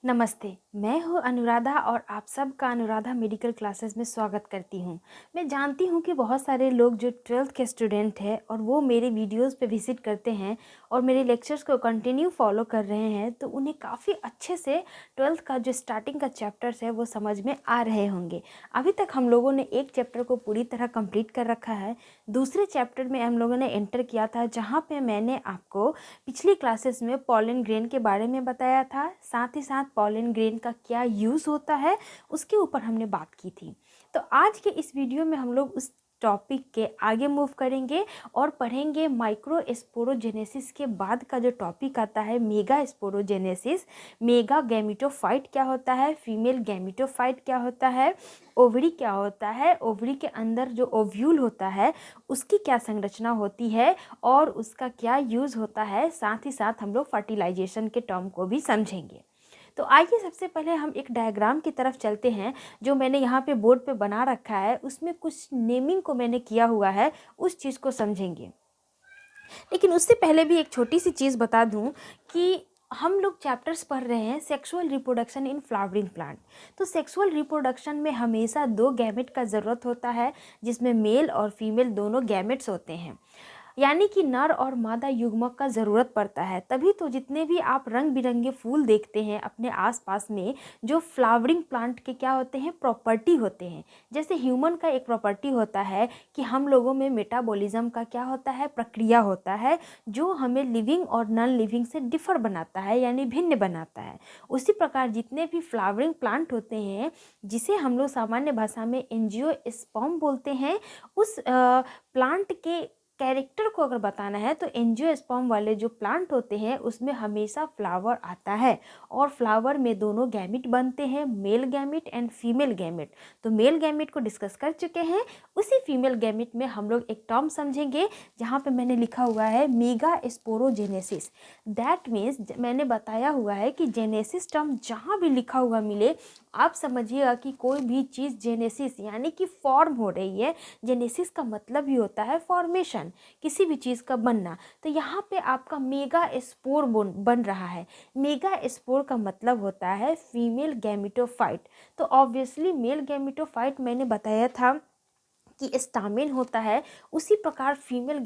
नमस्ते, मैं हूँ अनुराधा और आप सबका अनुराधा मेडिकल क्लासेस में स्वागत करती हूँ। मैं जानती हूँ कि बहुत सारे लोग जो 12th के स्टूडेंट हैं और वो मेरे वीडियोस पे विज़िट करते हैं और मेरे लेक्चर्स को कंटिन्यू फॉलो कर रहे हैं, तो उन्हें काफ़ी अच्छे से 12th का जो स्टार्टिंग का चैप्टर्स है वो समझ में आ रहे होंगे। अभी तक हम लोगों ने एक चैप्टर को पूरी तरह कंप्लीट कर रखा है। दूसरे चैप्टर में हम लोगों ने एंटर किया था, जहाँ पर मैंने आपको पिछली क्लासेस में पॉलन ग्रेन के बारे में बताया था, साथ ही साथ पॉलन ग्रेन का क्या यूज़ होता है उसके ऊपर हमने बात की थी। तो आज के इस वीडियो में हम लोग उस टॉपिक के आगे मूव करेंगे और पढ़ेंगे माइक्रोस्पोरोजेनेसिस के बाद का जो टॉपिक आता है मेगा स्पोरोजेनेसिस। मेगा गैमेटोफाइट क्या होता है, फीमेल गैमेटोफाइट क्या होता है, ओवरी क्या होता है, ओवरी के अंदर जो ओव्यूल होता है उसकी क्या संरचना होती है और उसका क्या यूज़ होता है। साथ ही साथ हम लोग फर्टिलाइजेशन के टर्म को भी समझेंगे। तो आइए सबसे पहले हम एक डायग्राम की तरफ चलते हैं जो मैंने यहाँ पे बोर्ड पे बना रखा है। उसमें कुछ नेमिंग को मैंने किया हुआ है, उस चीज़ को समझेंगे। लेकिन उससे पहले भी एक छोटी सी चीज़ बता दूँ कि हम लोग चैप्टर्स पढ़ रहे हैं sexual reproduction in flowering plant. तो सेक्सुअल रिप्रोडक्शन में हमेशा 2 गैमेट का ज़रूरत होता है, जिसमें मेल और फीमेल दोनों गैमेट्स होते हैं, यानी कि नर और मादा युग्मक का ज़रूरत पड़ता है। तभी तो जितने भी आप रंग बिरंगे फूल देखते हैं अपने आसपास में, जो फ्लावरिंग प्लांट के क्या होते हैं, प्रॉपर्टी होते हैं। जैसे ह्यूमन का एक प्रॉपर्टी होता है कि हम लोगों में मेटाबॉलिज्म का क्या होता है, प्रक्रिया होता है, जो हमें लिविंग और नॉन लिविंग से डिफर बनाता है, यानी भिन्न बनाता है। उसी प्रकार जितने भी फ्लावरिंग प्लांट होते हैं, जिसे हम लोग सामान्य भाषा में एंजियोस्पर्म बोलते हैं, उस प्लांट के कैरेक्टर को अगर बताना है तो एंजियोस्पर्म वाले जो प्लांट होते हैं उसमें हमेशा फ्लावर आता है और फ्लावर में दोनों गैमेट बनते हैं, mail gamete and female gamete. तो मेल गैमेट को डिस्कस कर चुके हैं। उसी फीमेल गैमेट में हम लोग एक टर्म समझेंगे जहाँ पे मैंने लिखा हुआ है मेगा स्पोरोजेनेसिस। दैट मीन्स मैंने बताया हुआ है कि जेनेसिस टर्म जहाँ भी लिखा हुआ मिले आप समझिएगा कि कोई भी चीज़ जेनेसिस यानी कि फॉर्म हो रही है। जेनेसिस का मतलब ही होता है फॉर्मेशन, किसी भी चीज़ का बनना। तो यहाँ पे आपका मेगा स्पोर बन रहा है। मेगा स्पोर का मतलब होता है फीमेल गैमेटोफाइट। तो ऑब्वियसली मेल गैमेटोफाइट मैंने बताया था कि स्टामेन होता है, उसी प्रकार फीमेल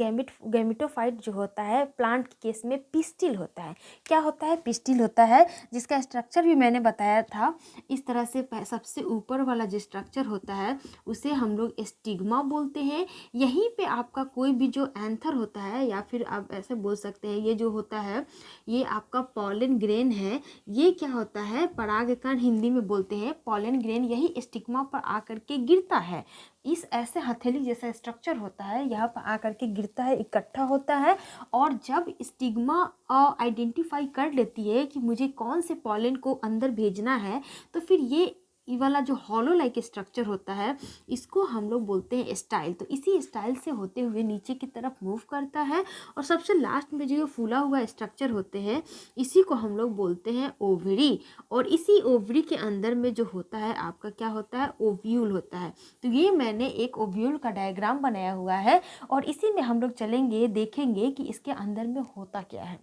गैमेटोफाइट जो होता है प्लांट के केस में पिस्टिल होता है। क्या होता है, पिस्टिल होता है, जिसका स्ट्रक्चर भी मैंने बताया था। इस तरह से सबसे ऊपर वाला जो स्ट्रक्चर होता है उसे हम लोग स्टिग्मा बोलते हैं। यहीं पे आपका कोई भी जो एंथर होता है, या फिर आप ऐसे बोल सकते हैं ये जो होता है ये आपका पॉलन ग्रेन है। ये क्या होता है, परागकण हिंदी में बोलते हैं। पॉलन ग्रेन यही स्टिग्मा पर आकर के गिरता है। इस ऐसे हथेली जैसा स्ट्रक्चर होता है, यहाँ पर आकर के गिरता है, इकट्ठा होता है। और जब स्टिग्मा आइडेंटिफाई कर लेती है कि मुझे कौन से पॉलन को अंदर भेजना है, तो फिर ये वाला जो हॉलो लाइक स्ट्रक्चर होता है इसको हम लोग बोलते हैं स्टाइल। तो इसी स्टाइल से होते हुए नीचे की तरफ मूव करता है और सबसे लास्ट में जो फूला हुआ स्ट्रक्चर होते हैं इसी को हम लोग बोलते हैं ओवरी। और इसी ओवरी के अंदर में जो होता है आपका क्या होता है, ओव्यूल होता है। तो ये मैंने एक ओव्यूल का डायग्राम बनाया हुआ है और इसी में हम लोग चलेंगे, देखेंगे कि इसके अंदर में होता क्या है।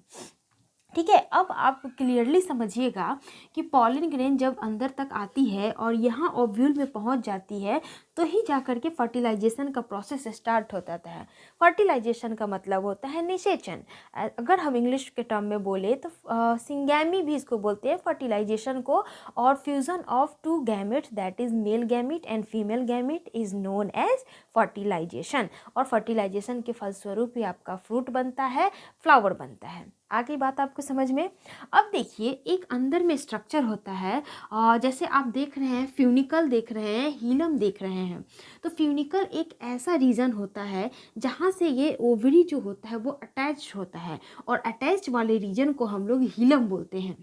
ठीक है, अब आप क्लियरली समझिएगा कि पॉलन ग्रेन जब अंदर तक आती है और यहाँ ओव्यूल में पहुँच जाती है तो ही जाकर के फर्टिलाइजेशन का प्रोसेस स्टार्ट हो जाता है। फर्टिलाइजेशन का मतलब होता है निषेचन। अगर हम इंग्लिश के टर्म में बोले तो सिंगैमी भी इसको बोलते हैं फर्टिलाइजेशन को। और fusion of 2 gametes that is male gamete and female gamete is known as fertilization. और फर्टिलाइजेशन के फलस्वरूप ही आपका फ्रूट बनता है, फ्लावर बनता है। आगे बात आपको समझ में। अब देखिए एक अंदर में स्ट्रक्चर होता है, जैसे आप देख रहे हैं फ्यूनिकल देख रहे हैं, हीलम देख रहे हैं। तो फ्यूनिकल एक ऐसा रीजन होता है जहाँ से ये ओवरी जो होता है वो अटैच होता है और अटैच वाले रीजन को हम लोग हीलम बोलते हैं।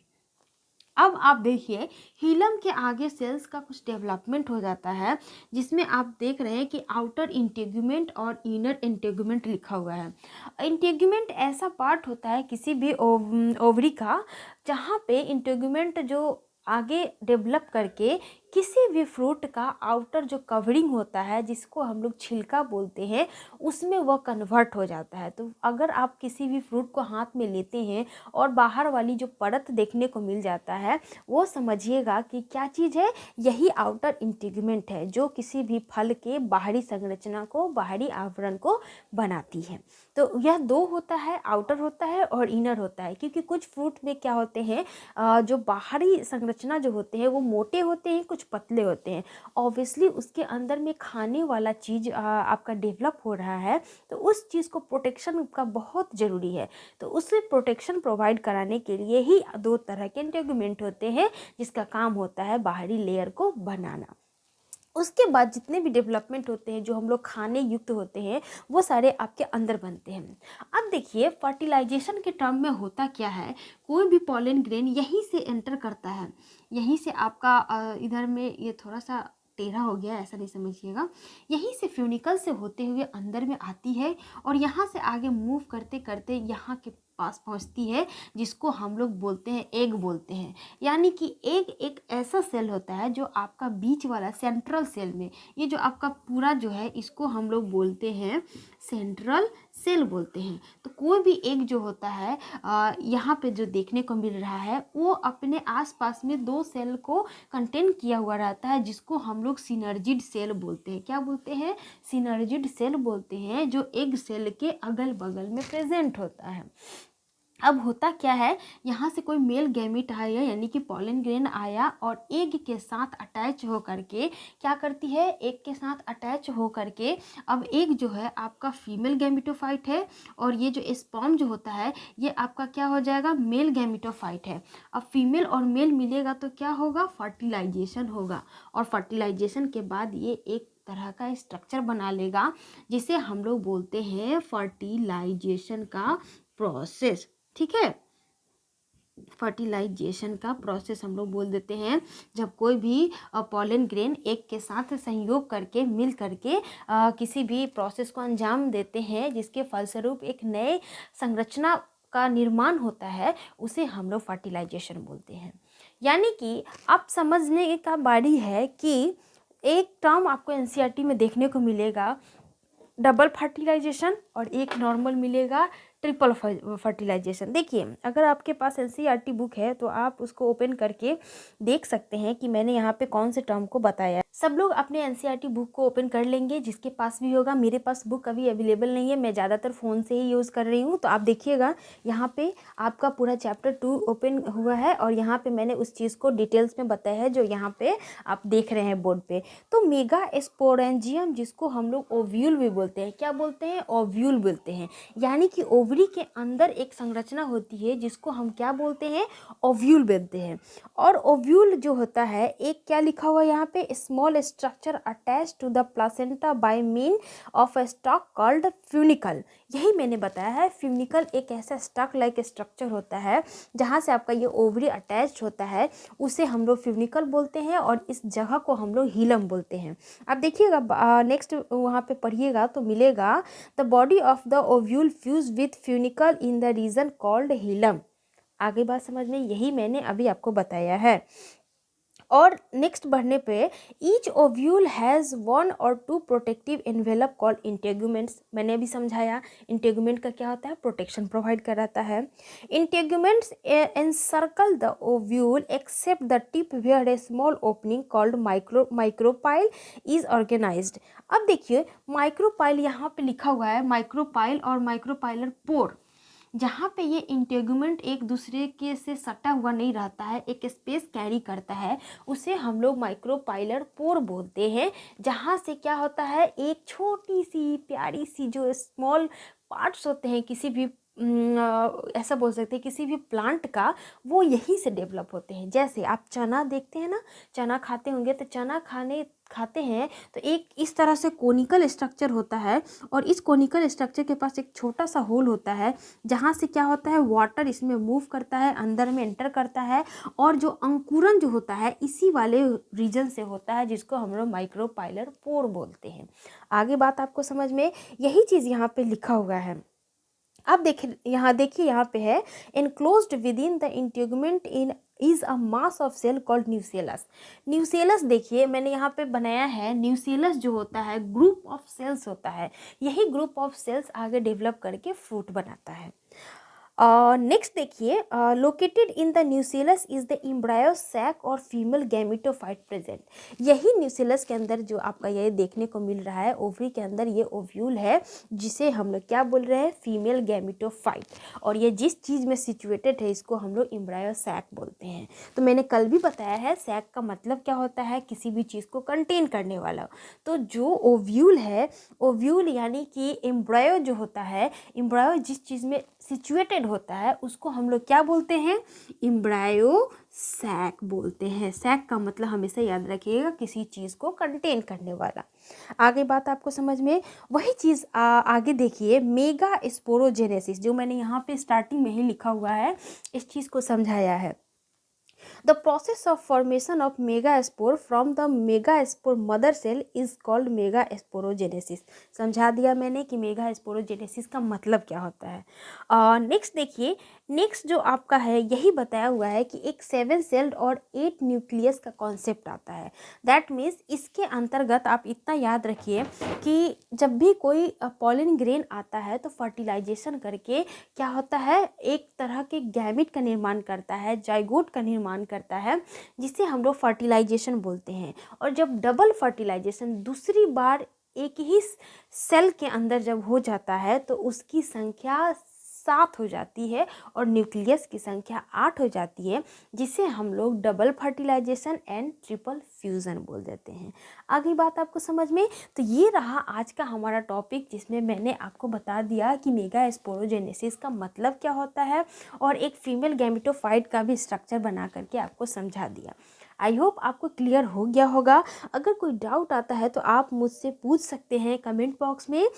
अब आप देखिए हीलम के आगे सेल्स का कुछ डेवलपमेंट हो जाता है, जिसमें आप देख रहे हैं कि आउटर इंटेगुमेंट और इनर इंटेगुमेंट लिखा हुआ है। इंटेगुमेंट ऐसा पार्ट होता है किसी भी ओवरी का जहाँ पे इंटेगुमेंट जो आगे डेवलप करके किसी भी फ्रूट का आउटर जो कवरिंग होता है, जिसको हम लोग छिलका बोलते हैं, उसमें वह कन्वर्ट हो जाता है। तो अगर आप किसी भी फ्रूट को हाथ में लेते हैं और बाहर वाली जो परत देखने को मिल जाता है, वो समझिएगा कि क्या चीज़ है, यही आउटर इंटीग्यूमेंट है जो किसी भी फल के बाहरी संरचना को, बाहरी आवरण को बनाती है। तो यह दो होता है, आउटर होता है और इनर होता है। क्योंकि कुछ फ्रूट में क्या होते हैं, जो बाहरी संरचना जो होते हैं वो मोटे होते हैं, कुछ पतले होते हैं। ऑब्वियसली उसके अंदर में खाने वाला चीज़ आपका डेवलप हो रहा है, तो उस चीज़ को प्रोटेक्शन का बहुत ज़रूरी है। तो उससे प्रोटेक्शन प्रोवाइड कराने के लिए ही दो तरह के इंटीग्यूमेंट होते हैं, जिसका काम होता है बाहरी लेयर को बनाना। उसके बाद जितने भी डेवलपमेंट होते हैं जो हम लोग खाने युक्त होते हैं, वो सारे आपके अंदर बनते हैं। अब देखिए फर्टिलाइजेशन के टर्म में होता क्या है, कोई भी पॉलन ग्रेन यहीं से एंटर करता है, यहीं से आपका इधर में ये थोड़ा सा टेढ़ा हो गया, ऐसा नहीं समझिएगा। यहीं से फ्यूनिकल से होते हुए अंदर में आती है और यहाँ से आगे मूव करते करते यहाँ के पास पहुँचती है, जिसको हम लोग बोलते हैं एग बोलते हैं। यानी कि एग एक ऐसा सेल होता है जो आपका बीच वाला सेंट्रल सेल में, ये जो आपका पूरा जो है, इसको हम लोग बोलते हैं सेंट्रल सेल बोलते हैं। तो कोई भी एग जो होता है यहाँ पे जो देखने को मिल रहा है, वो अपने आसपास में दो सेल को कंटेन किया हुआ रहता है, जिसको हम लोग सिनर्जिड सेल बोलते हैं। क्या बोलते हैं? सिनर्जिड सेल बोलते हैं, जो एग सेल के अगल बगल में प्रेजेंट होता है। अब होता क्या है, यहाँ से कोई मेल गैमीट आया, यानी कि पॉलन ग्रेन आया और एग के साथ अटैच हो करके क्या करती है, एग के साथ अटैच हो करके अब एग जो है आपका फीमेल गैमिटोफाइट है और ये जो स्पर्म जो होता है ये आपका क्या हो जाएगा, मेल गैमिटोफाइट है। अब फीमेल और मेल मिलेगा तो क्या होगा, फर्टिलाइजेशन होगा और फर्टिलाइजेशन के बाद ये एक तरह का स्ट्रक्चर बना लेगा, जिसे हम लोग बोलते हैं फर्टिलाइजेशन का प्रोसेस। ठीक है, फर्टिलाइजेशन का प्रोसेस हम लोग बोल देते हैं, जब कोई भी पॉलन ग्रेन एक के साथ संयोग करके मिल करके किसी भी प्रोसेस को अंजाम देते हैं, जिसके फलस्वरूप एक नए संरचना का निर्माण होता है, उसे हम लोग फर्टिलाइजेशन बोलते हैं। यानी कि आप समझने का बारी है कि एक टर्म आपको एनसीईआरटी में देखने को मिलेगा, डबल फर्टिलाइजेशन, और एक नॉर्मल मिलेगा ट्रिपल फर्टिलाइजेशन। देखिए अगर आपके पास एनसीईआरटी बुक है तो आप उसको ओपन करके देख सकते हैं कि मैंने यहाँ पे कौन से टर्म को बताया है। सब लोग अपने एनसीईआरटी बुक को ओपन कर लेंगे, जिसके पास भी होगा। मेरे पास बुक अभी अवेलेबल नहीं है, मैं ज़्यादातर फ़ोन से ही यूज़ कर रही हूँ। तो आप देखिएगा यहाँ पे आपका पूरा चैप्टर 2 ओपन हुआ है और यहाँ पे मैंने उस चीज़ को डिटेल्स में बताया है जो यहाँ पे आप देख रहे हैं बोर्ड पे। तो मेगा स्पोरेंजियम, जिसको हम लोग ओव्यूल भी बोलते हैं, क्या बोलते हैं, ओव्यूल बोलते हैं। यानी कि ओवरी के अंदर एक संरचना होती है जिसको हम क्या बोलते हैं, ओव्यूल बोलते हैं। और ओव्यूल जो होता है, एक क्या लिखा हुआ है यहाँ पे, small structure attach to the placenta by mean of a stalk called funicle. यही मैंने बताया है, फ्यूनिकल एक ऐसा स्टॉक लाइक स्ट्रक्चर होता है जहाँ से आपका ये ओवरी अटैच होता है, उसे हम लोग फ्यूनिकल बोलते हैं और इस जगह को हम लोग हीलम बोलते हैं। अब देखिएगा नेक्स्ट वहाँ पे पढ़िएगा तो मिलेगा, the body of the ovule fuse with funicle in the region called hilum. आगे बात समझ में, यही मैंने अभी आपको बताया है। और नेक्स्ट बढ़ने पे, ईच ओव्यूल हैज़ 1 और 2 प्रोटेक्टिव एनवेलप कॉल्ड इंटेगुमेंट्स। मैंने अभी समझाया इंटेगुमेंट का क्या होता है, प्रोटेक्शन प्रोवाइड कराता है। Integuments encircle the ovule except the tip where a small opening called micropyle is organized. अब देखिए माइक्रोपाइल यहाँ पे लिखा हुआ है, माइक्रोपाइल और माइक्रोपाइलर पोर, जहाँ पे ये इंटेगुमेंट एक दूसरे के से सटा हुआ नहीं रहता है, एक स्पेस कैरी करता है, उसे हम लोग माइक्रोपाइलर पोर बोलते हैं। जहाँ से क्या होता है, एक छोटी सी प्यारी सी जो स्मॉल पार्ट्स होते हैं किसी भी ऐसा बोल सकते हैं किसी भी प्लांट का, वो यहीं से डेवलप होते हैं। जैसे आप चना देखते हैं ना, चना खाते होंगे, तो चना खाते हैं तो एक इस तरह से कोनिकल स्ट्रक्चर होता है और इस कोनिकल स्ट्रक्चर के पास एक छोटा सा होल होता है, जहाँ से क्या होता है, वाटर इसमें मूव करता है, अंदर में एंटर करता है और जो अंकुरन जो होता है इसी वाले रीजन से होता है, जिसको हम लोग माइक्रोपाइलर पोर बोलते हैं। आगे बात आपको समझ में, यही चीज़ यहाँ पे लिखा हुआ है। अब देखिए यहाँ पे है, enclosed within the integument in is a mass of cell called nucellus. Nucellus देखिए मैंने यहाँ पे बनाया है, न्यूसेलस जो होता है ग्रुप ऑफ सेल्स होता है, यही ग्रुप ऑफ सेल्स आगे डेवलप करके फ्रूट बनाता है। नेक्स्ट देखिए, located in the nucellus is the embryo sac और फीमेल गैमेटोफाइट प्रेजेंट। यही न्यूसेलस के अंदर जो आपका ये देखने को मिल रहा है, ओवरी के अंदर ये ओव्यूल है, जिसे हम लोग क्या बोल रहे हैं, फीमेल गैमेटोफाइट। और ये जिस चीज़ में सिचुएटेड है इसको हम लोग एम्ब्रायो सैक बोलते हैं। तो मैंने कल भी बताया है सैक का मतलब क्या होता है, किसी भी चीज़ को कंटेन करने वाला। तो जो ओव्यूल है, ओव्यूल यानी कि एम्ब्रायो जो होता है, एम्ब्रायो जिस चीज़ में सिचुएटेड होता है उसको हम लोग क्या बोलते हैं, एम्ब्रायो सैक बोलते हैं। सैक का मतलब हमेशा याद रखिएगा, किसी चीज़ को कंटेन करने वाला। आगे बात आपको समझ में, वही चीज़ आगे देखिए, मेगा स्पोरोजेनेसिस, जो मैंने यहाँ पे स्टार्टिंग में ही लिखा हुआ है, इस चीज़ को समझाया है। The process of formation of megaspore from the megaspore mother cell is called megasporogenesis। समझा दिया मैंने कि मेगास्पोरोजेनेसिस का मतलब क्या होता है। नेक्स्ट देखिए, नेक्स्ट जो आपका है यही बताया हुआ है कि एक 7 सेल्ड और 8 न्यूक्लियस का कॉन्सेप्ट आता है। दैट मीन्स इसके अंतर्गत आप इतना याद रखिए कि जब भी कोई पॉलिन ग्रेन आता है तो फर्टिलाइजेशन करके क्या होता है, एक तरह के गैमिट का निर्माण करता है, जाइगोट का निर्माण करता है, जिसे हम लोग फर्टिलाइजेशन बोलते हैं। और जब डबल फर्टिलाइजेशन दूसरी बार एक ही सेल के अंदर जब हो जाता है तो उसकी संख्या 7 हो जाती है और न्यूक्लियस की संख्या 8 हो जाती है, जिसे हम लोग double fertilization and triple fusion बोल देते हैं। आगे बात आपको समझ में, तो ये रहा आज का हमारा टॉपिक, जिसमें मैंने आपको बता दिया कि मेगास्पोरोजेनेसिस का मतलब क्या होता है और एक फीमेल गैमेटोफाइट का भी स्ट्रक्चर बना करके आपको समझा दिया। आई होप आपको क्लियर हो गया होगा। अगर कोई डाउट आता है तो आप मुझसे पूछ सकते हैं कमेंट बॉक्स में,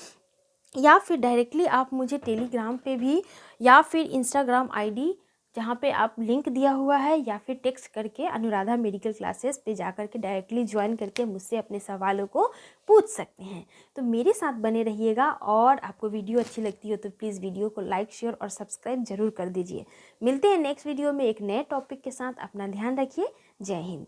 या फिर डायरेक्टली आप मुझे टेलीग्राम पे भी, या फिर इंस्टाग्राम आईडी जहाँ पे आप लिंक दिया हुआ है, या फिर टेक्स्ट करके अनुराधा मेडिकल क्लासेस पे जा कर के डायरेक्टली ज्वाइन करके मुझसे अपने सवालों को पूछ सकते हैं। तो मेरे साथ बने रहिएगा, और आपको वीडियो अच्छी लगती हो तो प्लीज़ वीडियो को लाइक, शेयर और सब्सक्राइब जरूर कर दीजिए। मिलते हैं नेक्स्ट वीडियो में एक नए टॉपिक के साथ। अपना ध्यान रखिए। जय हिंद।